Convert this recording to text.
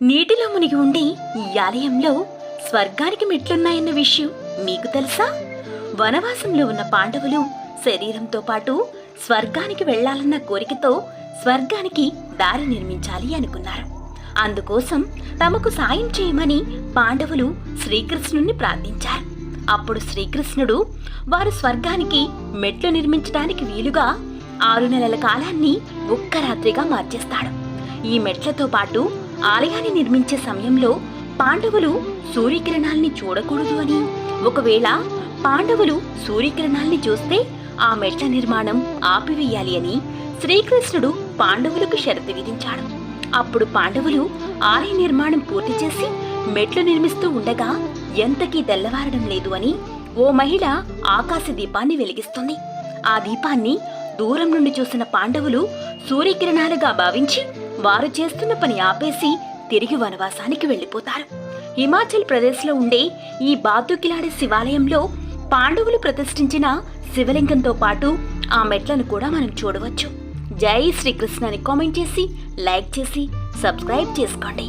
నీటిలో మునిగి ఉండి ఈ ఆలయంలో స్వర్గానికి మెట్లున్నాయన్న విషయం మీకు తెలుసా? వనవాసంలో ఉన్న పాండవులు శరీరంతో పాటు స్వర్గానికి వెళ్లాలన్న కోరికతో స్వర్గానికి దారి నిర్మించాలి అనుకున్నారు. అందుకోసం తమకు సాయం చేయమని పాండవులు శ్రీకృష్ణుణ్ణి ప్రార్థించారు. అప్పుడు శ్రీకృష్ణుడు వారు స్వర్గానికి మెట్లు నిర్మించడానికి వీలుగా 6 నెలల కాలాన్ని ఒక్క రాత్రిగా మార్చేస్తాడు. ఈ మెట్లతో పాటు ఆలయాన్ని నిర్మించే సమయంలో పాండవులు సూర్యకిరణాల్ని చూడకూడదు అని, ఒకవేళ పాండవులు సూర్యకిరణాల్ని చూస్తే ఆ మెట్ల నిర్మాణం ఆపివేయాలి అని శ్రీకృష్ణుడు పాండవులకు షరతు విధించాడు. అప్పుడు పాండవులు ఆలయ నిర్మాణం పూర్తి చేసి మెట్లు నిర్మిస్తూ ఉండగా ఎంతకీ తెల్లవారడం లేదు అని ఓ మహిళ ఆకాశ దీపాన్ని వెలిగిస్తుంది. ఆ దీపాన్ని దూరం నుండి చూసిన పాండవులు సూర్యకిరణాలుగా భావించి వారు చేస్తున్న పని ఆపేసి తిరిగి వనవాసానికి వెళ్లిపోతారు. హిమాచల్ ప్రదేశ్లో ఉండే ఈ బాతుకిలాడే శివాలయంలో పాండవులు ప్రతిష్ఠించిన శివలింగంతో పాటు ఆ మెట్లను కూడా మనం చూడవచ్చు. జై శ్రీకృష్ణ అని కామెంట్ చేసి, లైక్ చేసి, సబ్స్క్రైబ్ చేసుకోండి.